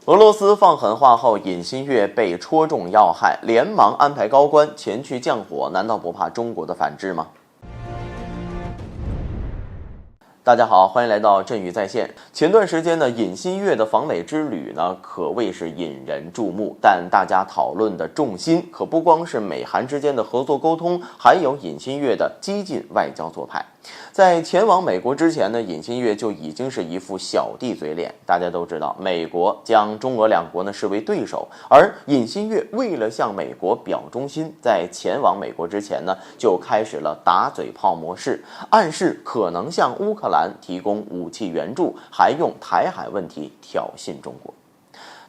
俄罗斯放狠话后，尹锡悦被戳中要害，连忙安排高官前去降火，难道不怕中国的反制吗？大家好，欢迎来到振宇在线。前段时间呢，尹锡悦的访美之旅呢，可谓是引人注目，但大家讨论的重心可不光是美韩之间的合作沟通，还有尹锡悦的激进外交做派。在前往美国之前呢，尹锡悦就已经是一副小弟嘴脸。大家都知道，美国将中俄两国呢视为对手，而尹锡悦为了向美国表忠心，在前往美国之前呢，就开始了打嘴炮模式，暗示可能向乌克兰提供武器援助，还用台海问题挑衅中国。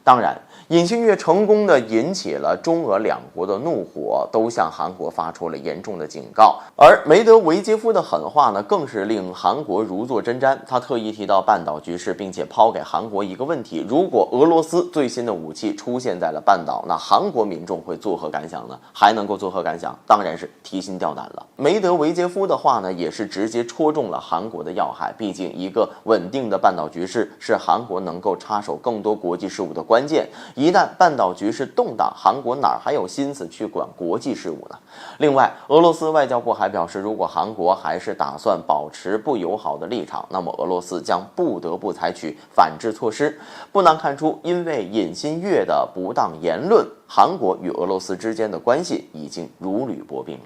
当然，尹锡悦成功地引起了中俄两国的怒火，都向韩国发出了严重的警告。而梅德韦杰夫的狠话呢，更是令韩国如坐针毡。他特意提到半岛局势，并且抛给韩国一个问题：如果俄罗斯最新的武器出现在了半岛，那韩国民众会作何感想呢？还能够作何感想？当然是提心吊胆了。梅德韦杰夫的话呢，也是直接戳中了韩国的要害。毕竟，一个稳定的半岛局势是韩国能够插手更多国际事务的关键。一旦半岛局势动荡，韩国哪还有心思去管国际事务呢？另外，俄罗斯外交部还表示，如果韩国还是打算保持不友好的立场，那么俄罗斯将不得不采取反制措施。不难看出，因为尹锡悦的不当言论，韩国与俄罗斯之间的关系已经如履薄冰了。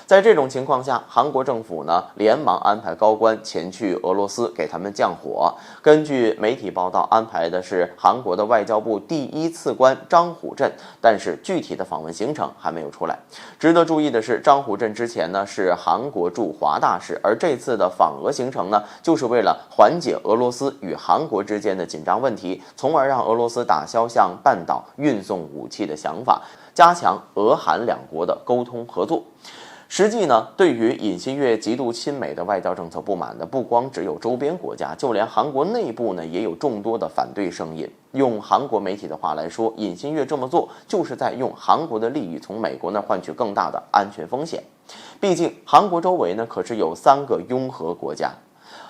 在这种情况下，韩国政府呢连忙安排高官前去俄罗斯给他们降火。根据媒体报道，安排的是韩国的外交部第一次官张虎镇，但是具体的访问行程还没有出来。值得注意的是，张虎镇之前呢是韩国驻华大使，而这次的访俄行程呢，就是为了缓解俄罗斯与韩国之间的紧张问题，从而让俄罗斯打消向半岛运送武器的想法，加强俄韩两国的沟通合作。实际呢，对于尹锡悦极度亲美的外交政策不满的不光只有周边国家，就连韩国内部呢也有众多的反对声音。用韩国媒体的话来说，尹锡悦这么做就是在用韩国的利益从美国那换取更大的安全风险。毕竟韩国周围呢可是有3个拥核国家。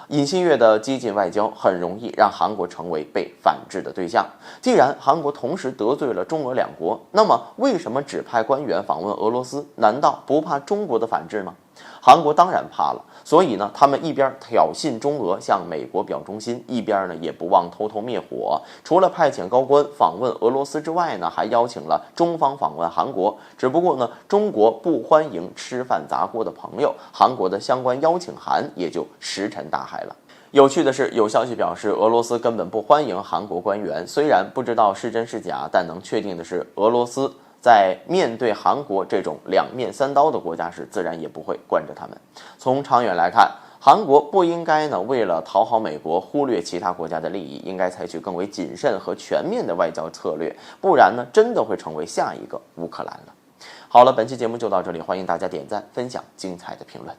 尹锡悦的激进外交很容易让韩国成为被反制的对象。既然韩国同时得罪了中俄两国，那么为什么只派官员访问俄罗斯？难道不怕中国的反制吗？韩国当然怕了，所以呢，他们一边挑衅中俄向美国表忠心，一边呢也不忘偷偷灭火。除了派遣高官访问俄罗斯之外呢，还邀请了中方访问韩国。只不过呢，中国不欢迎吃饭砸锅的朋友，韩国的相关邀请函也就石沉大海了。有趣的是，有消息表示俄罗斯根本不欢迎韩国官员。虽然不知道是真是假，但能确定的是，俄罗斯在面对韩国这种两面三刀的国家时，自然也不会惯着他们。从长远来看，韩国不应该呢为了讨好美国忽略其他国家的利益，应该采取更为谨慎和全面的外交策略，不然呢真的会成为下一个乌克兰了。好了，本期节目就到这里，欢迎大家点赞分享精彩的评论。